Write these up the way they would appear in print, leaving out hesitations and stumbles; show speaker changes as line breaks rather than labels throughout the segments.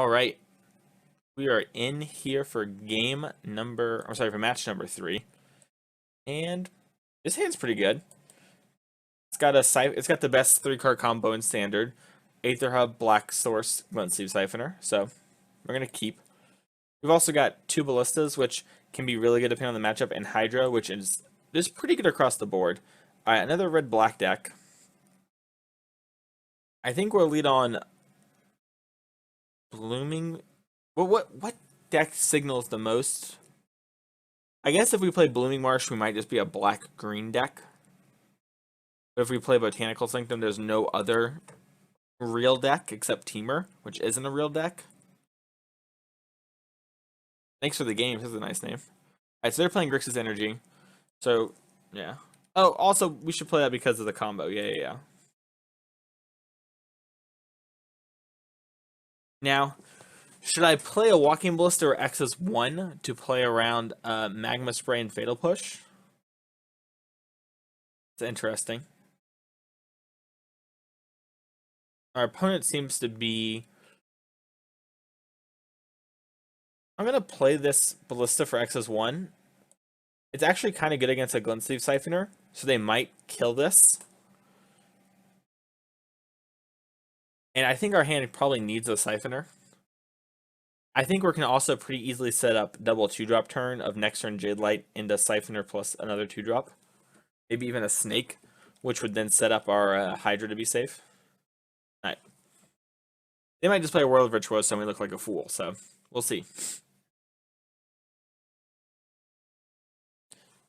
All right, we are in here for for match number 3, and this hand's pretty good. It's got the best 3-card combo in Standard, Aether Hub, Black Source, Blunt Sleeve Siphoner. So we're gonna keep. We've also got 2 Ballistas, which can be really good depending on the matchup, and Hydra, which is just pretty good across the board. All right, another red-black deck. I think we'll lead on Blooming. Well, what deck signals the most? I guess if we play Blooming Marsh, we might just be a black-green deck. But if we play Botanical Sanctum, there's no other real deck except Teamer, which isn't a real deck. Thanks for the game. This is a nice name. Alright, so they're playing Grixsis Energy. So, yeah. Oh, also, we should play that because of the combo. Yeah. Now, should I play a Walking Ballista or X's 1 to play around Magma Spray and Fatal Push? It's interesting. Our opponent seems to be... I'm going to play this Ballista for X's 1. It's actually kind of good against a Glint Sleeve Siphoner, so they might kill this. And I think our hand probably needs a Siphoner. I think we can also pretty easily set up double 2-drop turn of next turn Jade Light into Siphoner plus another 2-drop. Maybe even a Snake, which would then set up our Hydra to be safe. Alright. They might just play a World of Virtuoso and we look like a fool, so we'll see.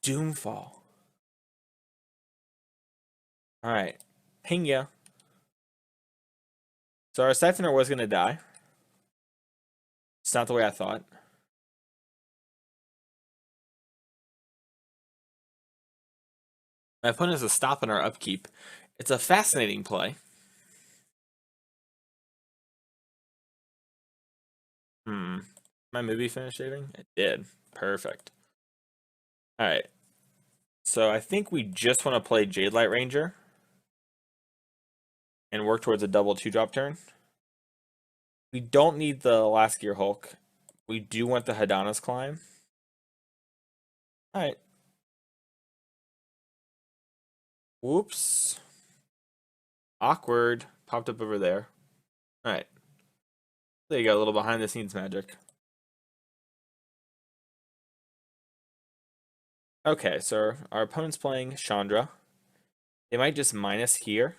Doomfall. Alright. Ping ya. So our Siphoner was going to die. It's not the way I thought. My opponent is a stop in our upkeep. It's a fascinating play. My movie finished saving? It did. Perfect. Alright. So I think we just want to play Jade Light Ranger and work towards a double 2-drop turn. We don't need the Last Gear Hulk. We do want the Hadana's Climb. Alright. Whoops. Awkward. Popped up over there. Alright. There you go, a little behind the scenes magic. Okay, so our opponent's playing Chandra. They might just minus here.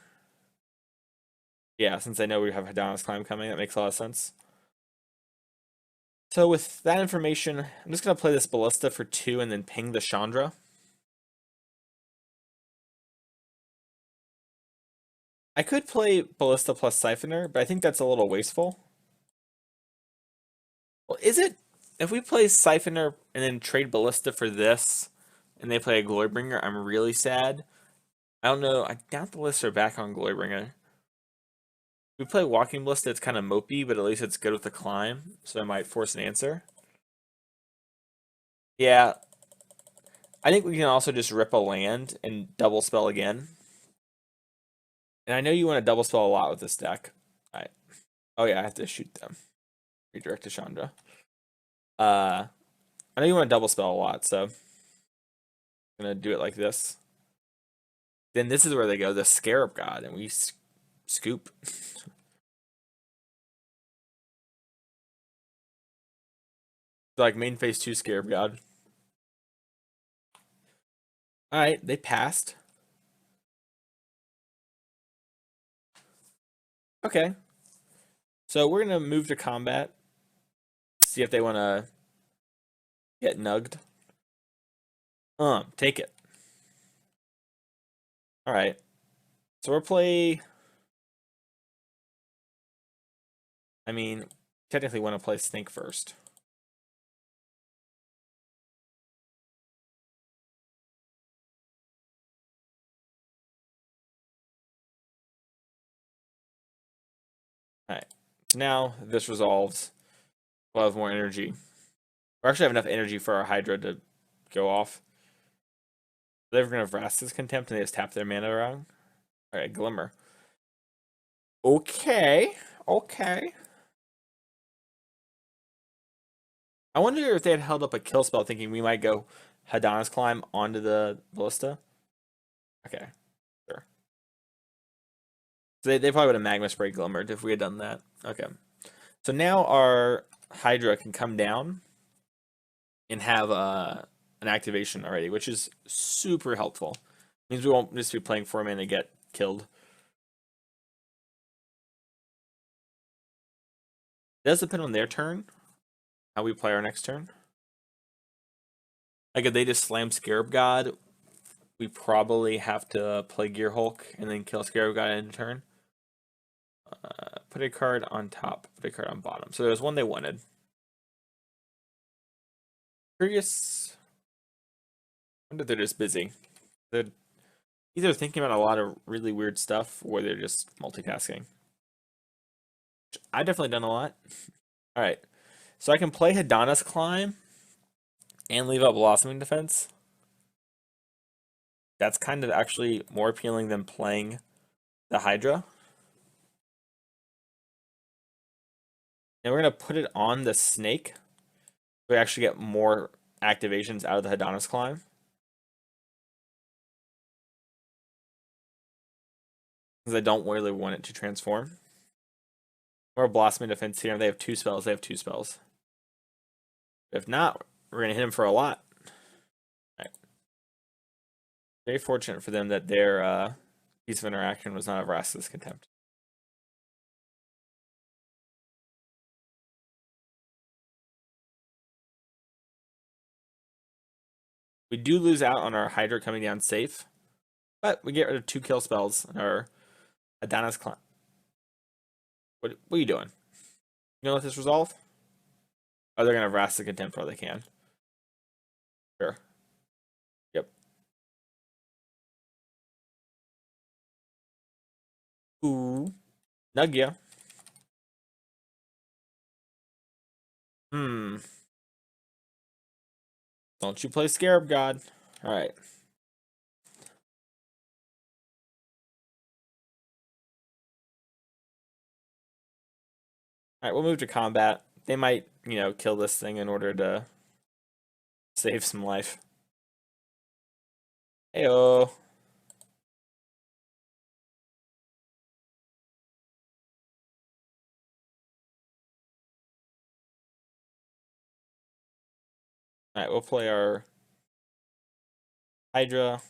Yeah, since I know we have Hadana's Climb coming, that makes a lot of sense. So with that information, I'm just going to play this Ballista for 2 and then ping the Chandra. I could play Ballista plus Siphoner, but I think that's a little wasteful. Well, is it? If we play Siphoner and then trade Ballista for this, and they play a Glorybringer, I'm really sad. I don't know. I doubt the lists are back on Glorybringer. If we play Walking Ballista, it's kind of mopey, but at least it's good with the climb, so I might force an answer. Yeah. I think we can also just rip a land and double spell again. And I know you want to double spell a lot with this deck. Alright. Oh yeah, I have to shoot them. Redirect to Chandra. I know you want to double spell a lot, so I'm gonna do it like this. Then this is where they go, the Scarab God, and we scoop. Like main phase 2 Scarab God. Alright, they passed. Okay. So we're gonna move to combat. See if they wanna get nugged. Take it. Alright. So we'll play. I mean, technically want to play Snake first. Alright. So now this resolves. We'll have more energy. We actually have enough energy for our Hydra to go off. They're gonna have Vraska's Contempt and they just tap their mana around. Alright, Glimmer. Okay. I wonder if they had held up a kill spell thinking we might go Hadana's Climb onto the Ballista. Okay, sure. So they probably would have Magma Spray Glimmered if we had done that. Okay. So now our Hydra can come down and have an activation already, which is super helpful. Means we won't just be playing for a minute and get killed. It does depend on their turn, how we play our next turn. Like if they just slam Scarab God, we probably have to play Gear Hulk and then kill Scarab God in turn. Put a card on top, put a card on bottom. So there's one they wanted. Curious. I wonder if they're just busy. They're either thinking about a lot of really weird stuff or they're just multitasking. I've definitely done a lot. Alright. So I can play Hadana's Climb and leave out Blossoming Defense. That's kind of actually more appealing than playing the Hydra. And we're going to put it on the Snake. We actually get more activations out of the Hadana's Climb. Because I don't really want it to transform. Or Blossoming Defense here. They have two spells. They have two spells. If not, we're going to hit him for a lot. Right. Very fortunate for them that their piece of interaction was not a Vraska's Contempt. We do lose out on our Hydra coming down safe, but we get rid of 2 kill spells on our Hadana's Climb. What are you doing? You gonna let this resolve? Oh, they're gonna Vraska's Contempt while they can. Sure. Yep. Ooh. Nuggia. Don't you play Scarab God. Alright. Alright, we'll move to combat. They might, kill this thing in order to save some life. Heyo. Alright, we'll play our Hydra.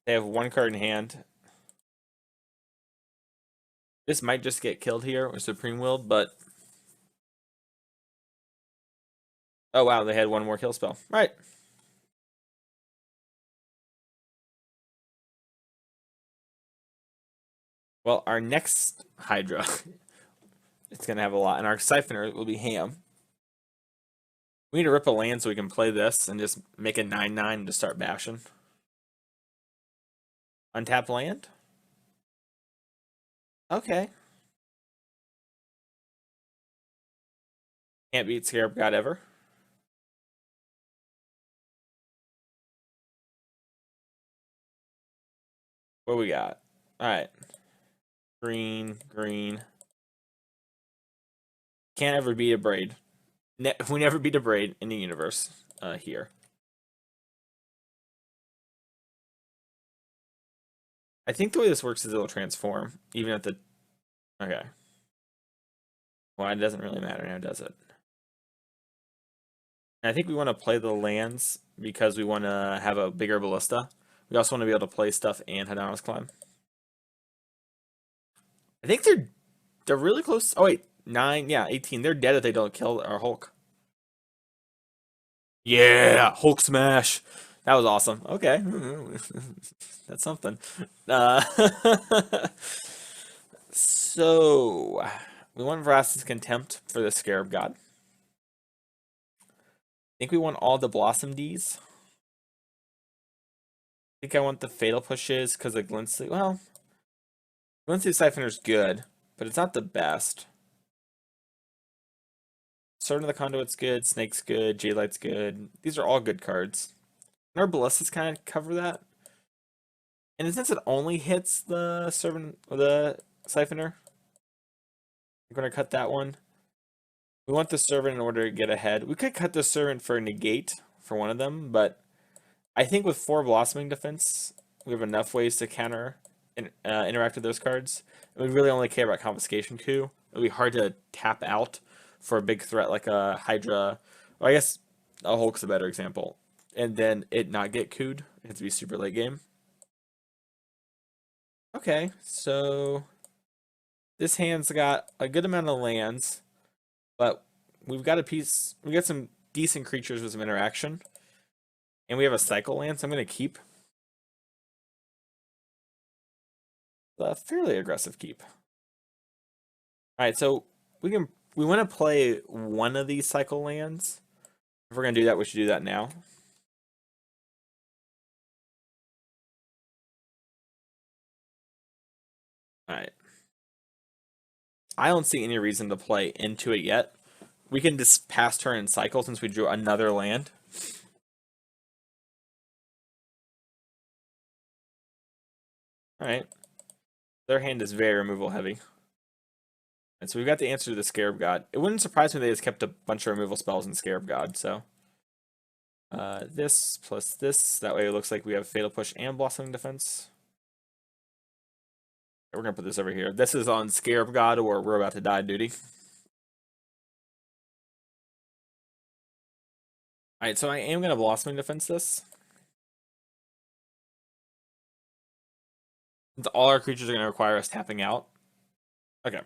They have 1 card in hand. This might just get killed here with Supreme Willed, but... Oh wow, they had 1 more kill spell. Right. Well, our next Hydra, it's going to have a lot, and our Siphoner will be Ham. We need to rip a land so we can play this and just make a 9/9 to start bashing. Untap land? Okay. Can't beat Scarab God ever. What we got? Alright. Green, green. Can't ever beat a braid. We never beat a braid in the universe here. I think the way this works is it'll transform, even at the... Okay. Well, it doesn't really matter now, does it? And I think we want to play the lands because we want to have a bigger ballista. We also want to be able to play stuff and Hadana's Climb. I think they're really close. Oh wait, 9, yeah, 18. They're dead if they don't kill our Hulk. Yeah, Hulk smash. That was awesome. Okay, that's something. So we want Vraska's Contempt for the Scarab God. I think we want all the Blossom Ds. I think I want the Fatal Pushes because the Glint Sleeve. Well, Glint Sleeve Siphoner's good, but it's not the best. Sword of the Conduit's good, Snake's good, J-Light's good. These are all good cards. And our Ballistas kind of cover that. And since it only hits the Servant or the Siphoner, I'm gonna cut that one. We want the servant in order to get ahead. We could cut the servant for a negate for one of them, but I think with 4 blossoming defense, we have enough ways to counter and interact with those cards. And we really only care about confiscation coup. It would be hard to tap out for a big threat like a Hydra, or I guess a Hulk's a better example, and then it not get cooed. It has to be super late game. Okay, so this hand's got a good amount of lands, but we've got a piece. We got some decent creatures with some interaction, and we have a cycle land. So I'm gonna keep a fairly aggressive keep. All right, so we want to play one of these cycle lands. If we're gonna do that, we should do that now. All right. I don't see any reason to play into it yet. We can just pass turn and cycle since we drew another land. All right. Their hand is very removal heavy. And so we've got the answer to the Scarab God. It wouldn't surprise me they just kept a bunch of removal spells in Scarab God, so. This plus this. That way it looks like we have Fatal Push and Blossoming Defense. We're going to put this over here. This is on Scarab God or We're About to Die duty. Alright, so I am going to Blossoming Defense this. Since all our creatures are going to require us tapping out. Okay.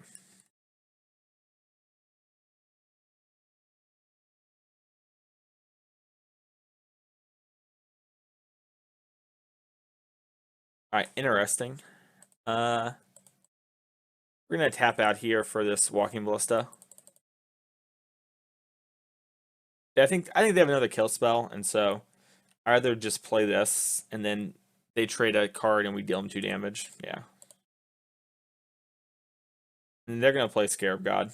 Alright, interesting. We're going to tap out here for this Walking Ballista. I think they have another kill spell, and so I'd rather just play this, and then they trade a card and we deal them 2 damage. Yeah. And they're going to play Scarab God.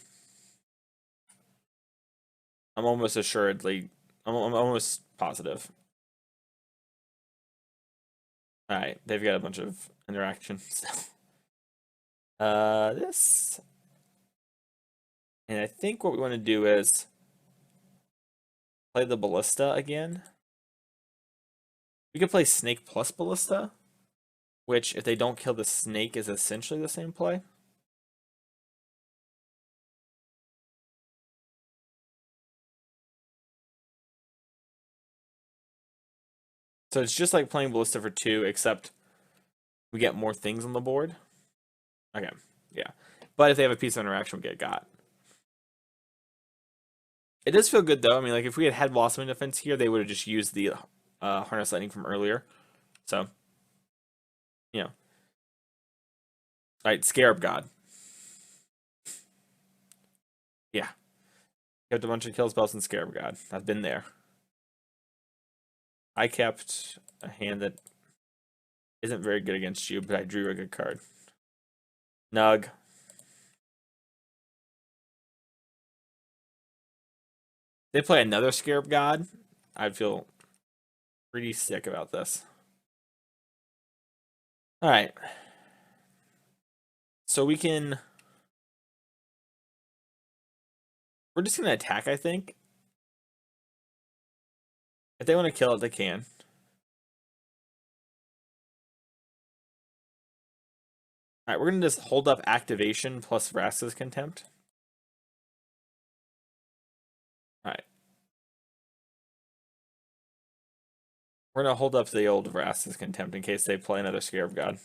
I'm almost assuredly, I'm almost positive. Alright, they've got a bunch of interactions. This. And I think what we want to do is play the Ballista again. We could play Snake plus Ballista, which, if they don't kill the Snake, is essentially the same play. So it's just like playing Ballista for 2, except we get more things on the board. Okay, yeah. But if they have a piece of interaction, we get got. It does feel good, though. I mean, like, if we had Blossoming Defense here, they would have just used the Harness Lightning from earlier. So, you know. Alright, Scarab God. Yeah. Kept a bunch of kill spells in Scarab God. I've been there. I kept a hand that isn't very good against you, but I drew a good card. Nug. They play another Scarab God. I'd feel pretty sick about this. Alright. So we can... We're just going to attack, I think. If they want to kill it, they can. Alright, we're going to just hold up activation plus Vraska's Contempt. Alright. We're going to hold up the old Vraska's Contempt in case they play another Scarab God.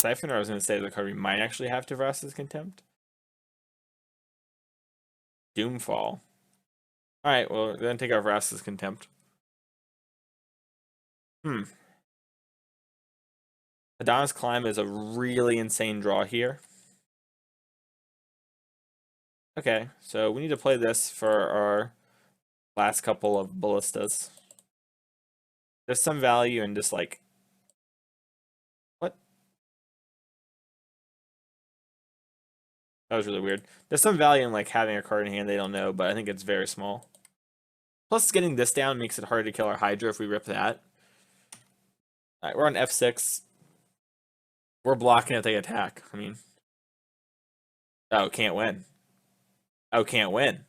Siphoner, I was going to say the card we might actually have to Vraska's Contempt. Doomfall. Alright, well, we're going to take our Vraska's Contempt. Adonis Climb is a really insane draw here. Okay, so we need to play this for our last couple of ballistas. There's some value in just like... What? That was really weird. There's some value in like having a card in hand they don't know, but I think it's very small. Plus getting this down makes it hard to kill our Hydra if we rip that. Alright, we're on F6. We're blocking if they attack. I mean... Oh, can't win. Oh, can't win.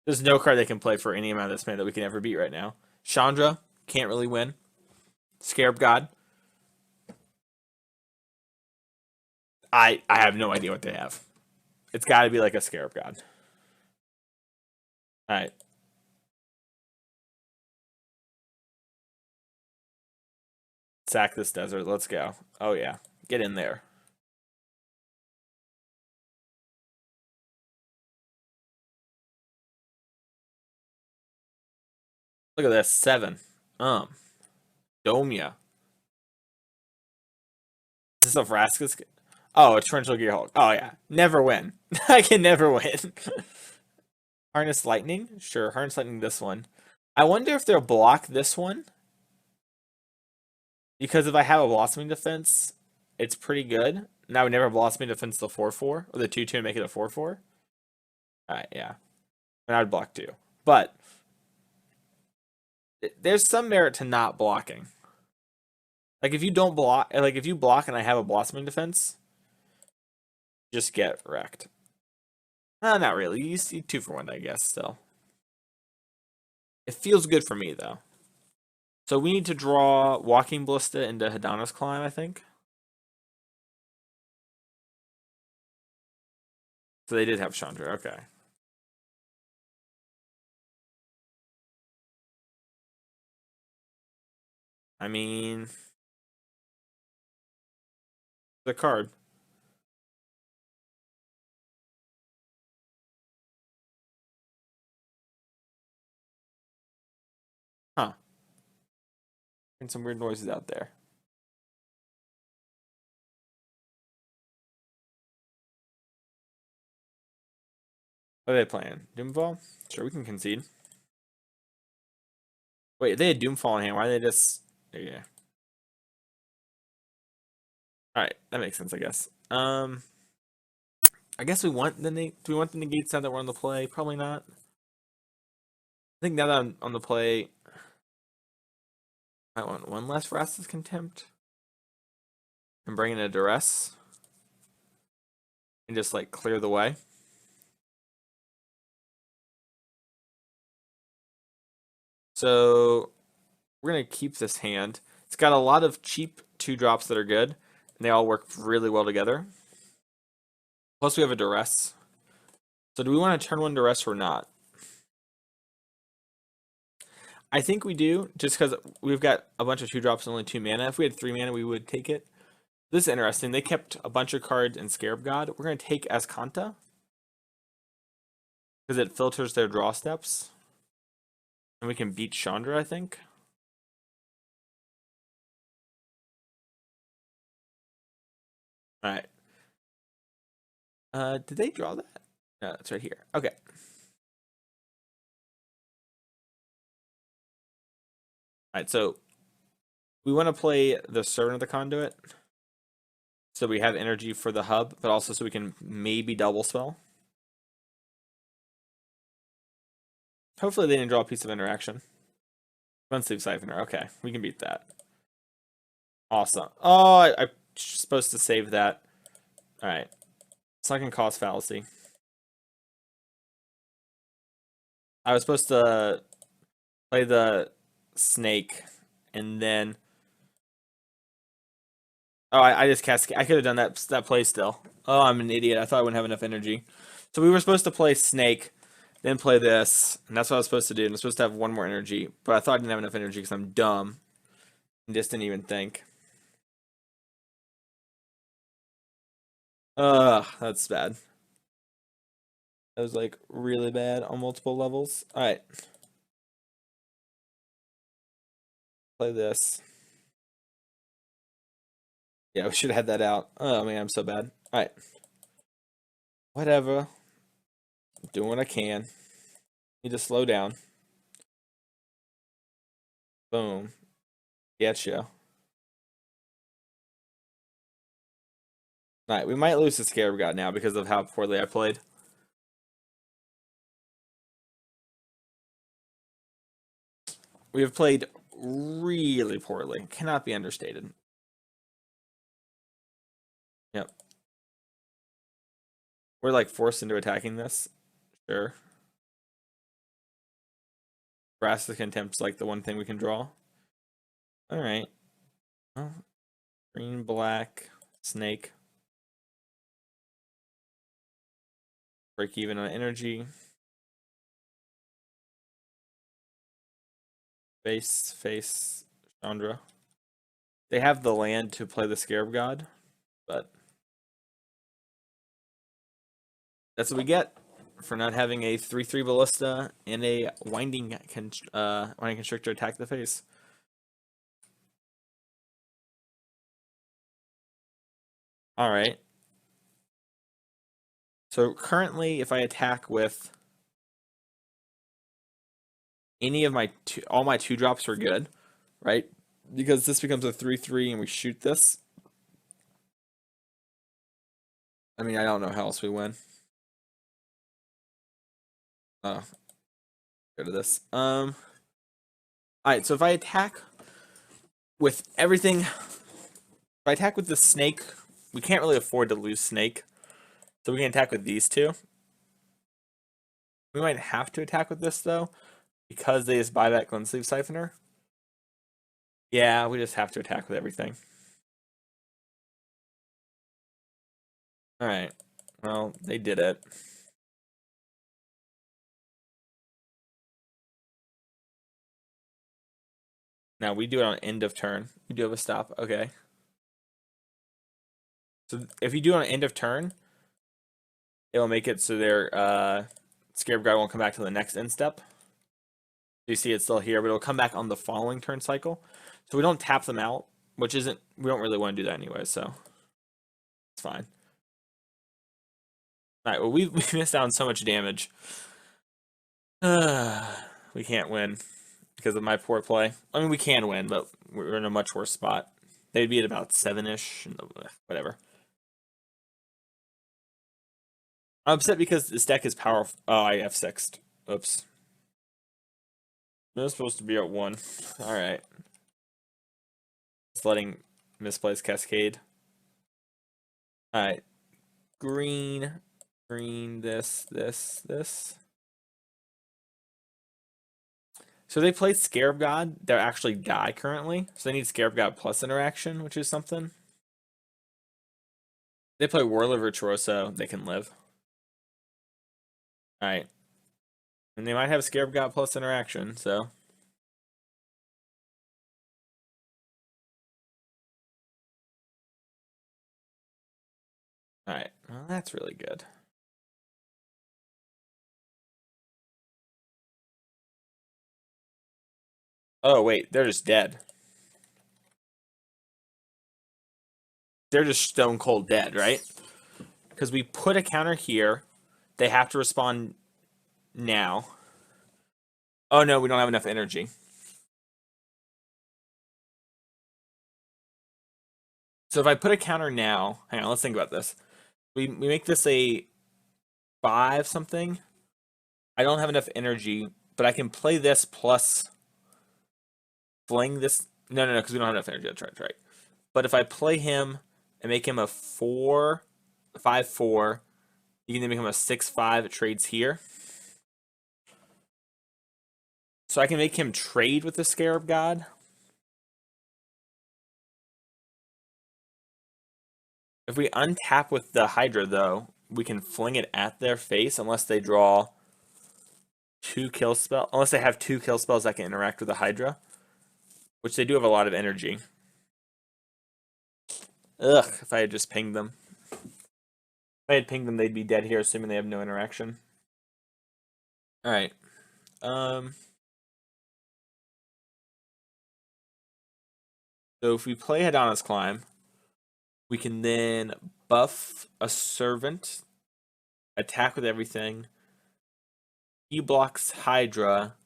There's no card they can play for any amount of this mana that we can ever beat right now. Chandra, can't really win. Scarab God. I have no idea what they have. It's got to be like a Scarab God. Alright. Sack this desert. Let's go. Oh, yeah. Get in there. Look at this. 7. Domia. Is this a Vraska's? Oh, a Torrential Gearhulk. Oh, yeah. Never win. I can never win. Harness Lightning? Sure, Harness Lightning this one. I wonder if they'll block this one. Because if I have a Blossoming Defense, it's pretty good. Now we never Blossoming Defense the 4-4. Or the 2-2 and make it a 4-4. Alright, yeah. And I'd block 2. But there's some merit to not blocking. Like if you don't block, like if you block and I have a Blossoming Defense, just get wrecked. Not really. You see 2 for 1, I guess, still. It feels good for me, though. So we need to draw Walking Ballista into Hidana's Climb, I think. So they did have Chandra, okay. I mean... the card. Huh. And some weird noises out there. What are they playing? Doomfall? Sure, we can concede. Wait, they had Doomfall in hand. Why are they just... Yeah. Alright, that makes sense, I guess. I guess we want the do we want the negates now that we're on the play? Probably not. I think now that I'm on the play, I want one less Vraska's Contempt. And bring in a Duress. And just like clear the way. So we're gonna keep this hand. It's got a lot of cheap 2-drops that are good, and they all work really well together. Plus we have a Duress. So do we want to turn 1 Duress or not? I think we do, just because we've got a bunch of 2-drops and only 2 mana. If we had 3 mana, we would take it. This is interesting. They kept a bunch of cards in Scarab God. We're going to take Azcanta, because it filters their draw steps. And we can beat Chandra, I think. Alright. Did they draw that? No, it's right here. Okay. Alright, so we want to play the Servant of the Conduit. So we have energy for the hub, but also so we can maybe double spell. Hopefully they didn't draw a piece of interaction. Unsleeve Siphoner. Okay, we can beat that. Awesome. Oh, I'm supposed to save that. Alright. Sunken Cost Fallacy. I was supposed to play the snake and then... Oh, I just cast... I could have done that play still. Oh, I'm an idiot. I thought I wouldn't have enough energy. So we were supposed to play snake, then play this, and that's what I was supposed to do. And I was supposed to have 1 more energy, but I thought I didn't have enough energy because I'm dumb. And just didn't even think. Ugh, that's bad. That was like really bad on multiple levels. Alright. Play this. Yeah, we should have had that out. Oh man, I'm so bad. Alright. Whatever. I'm doing what I can. Need to slow down. Boom. Getcha. Alright, we might lose to Scarab God now because of how poorly I played. We have played really poorly. Cannot be understated. Yep. We're like forced into attacking this. Sure. Drastic Contempt's like the one thing we can draw. Alright. Well, green, black, snake. Break even on energy. Face, Chandra. They have the land to play the Scarab God, but that's what we get for not having a 3/3 ballista and a winding constrictor attack the face. All right. So currently, if I attack with any of all my 2-drops are good, right? Because this becomes a 3/3 and we shoot this. I mean, I don't know how else we win. Oh, go to this. All right. So if I attack with everything, if I attack with the snake, we can't really afford to lose snake, so we can attack with these two. We might have to attack with this though, because they just buy that Glen-Sleeve Siphoner. Yeah, we just have to attack with everything. All right. Well, they did it. Now we do it on end of turn. We do have a stop. Okay. So if you do it on end of turn, it will make it so their Scarab God won't come back to the next end step. You see it's still here, but it'll come back on the following turn cycle. So we don't tap them out, which isn't, we don't really want to do that anyway, so it's fine. All right, well, we missed out on so much damage. We can't win because of my poor play. I mean, we can win, but we're in a much worse spot. They'd be at about 7-ish, whatever. I'm upset because this deck is powerful. Oh, I F6'd. Oops. It was supposed to be at 1. Alright. Just letting misplaced Cascade. Alright. Green, this. So they played Scarab God. They actually die currently. So they need Scarab God plus interaction, which is something. They play Warlord Virtuoso. They can live. Alright. And they might have Scarab God plus interaction, so. Alright. Well, that's really good. Oh, wait. They're just dead. They're just stone cold dead, right? Because we put a counter here. They have to respond now. Oh, no. We don't have enough energy. So if I put a counter now, hang on, let's think about this. We make this a 5 something. I don't have enough energy, but I can play this plus fling this. No, because we don't have enough energy. That's right. But if I play him and make him a 4, 5/4, you can then become a 6/5. It trades here. So I can make him trade with the Scarab God. If we untap with the Hydra, though, we can fling it at their face unless they draw 2 kill spells. Unless they have 2 kill spells that can interact with the Hydra, which they do have a lot of energy. Ugh, if I had just pinged them. If I had pinged them, they'd be dead here, assuming they have no interaction. Alright. So if we play Hadana's Climb, we can then buff a Servant, attack with everything. He blocks Hydra,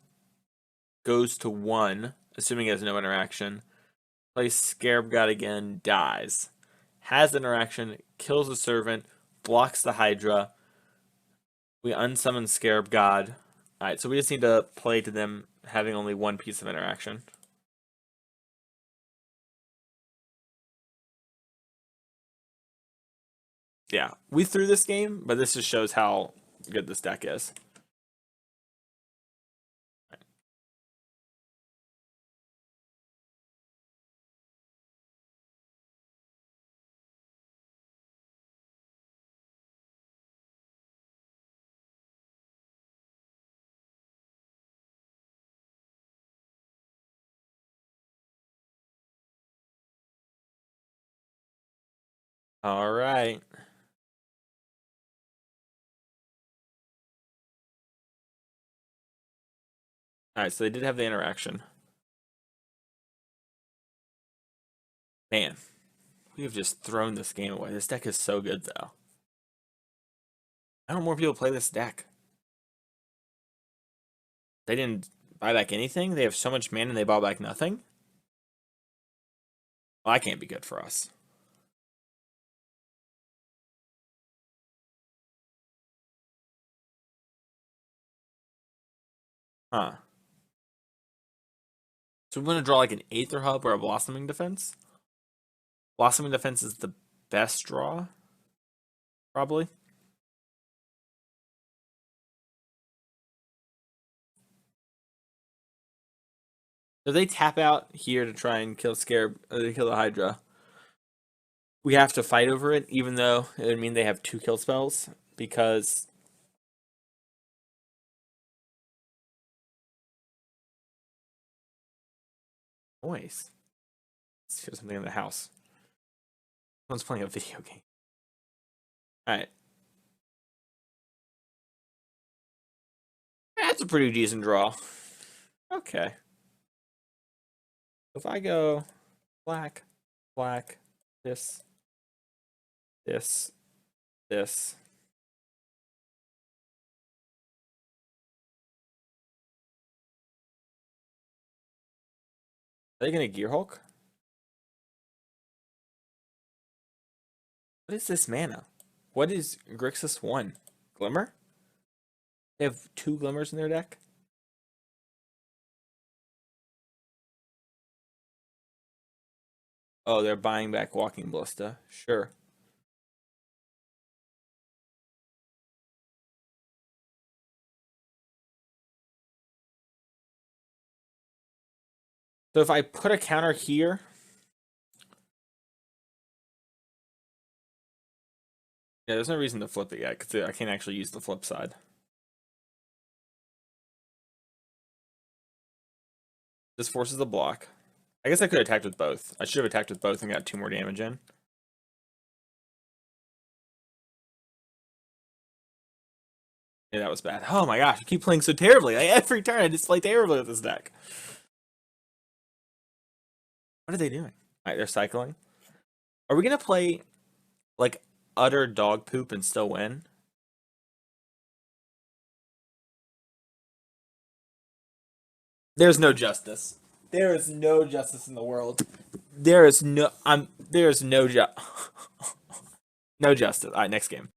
goes to 1, assuming he has no interaction. Plays Scarab God again, dies. Has interaction, kills the Servant, blocks the Hydra. We unsummon Scarab God. Alright, so we just need to play to them having only 1 piece of interaction. Yeah, we threw this game, but this just shows how good this deck is. All right. All right, so they did have the interaction. Man, we have just thrown this game away. This deck is so good, though. I don't want more people play this deck. They didn't buy back anything. They have so much mana and they bought back nothing. Well, that can't be good for us. Huh. So we want to draw like an Aether Hub or a Blossoming Defense? Blossoming Defense is the best draw, probably. If they tap out here to try and kill kill the Hydra, we have to fight over it, even though it would mean they have 2 kill spells, because noise. Let's hear something in the house. Someone's playing a video game. Alright. That's a pretty decent draw. Okay. If I go black, black, this, this. Are they gonna Gear Hulk? What is this mana? What is Grixis 1? Glimmer? They have 2 Glimmers in their deck? Oh, they're buying back Walking Ballista. Sure. So if I put a counter here, yeah, there's no reason to flip it yet, because I can't actually use the flip side. This forces the block. I guess I could have attacked with both. I should have attacked with both and got 2 more damage in. Yeah, that was bad. Oh my gosh, I keep playing so terribly. Every turn I just play terribly with this deck. What are they doing? Alright, they're cycling. Are we gonna play like utter dog poop and still win? There's no justice. There is no justice in the world. There is no no justice. Alright, next game.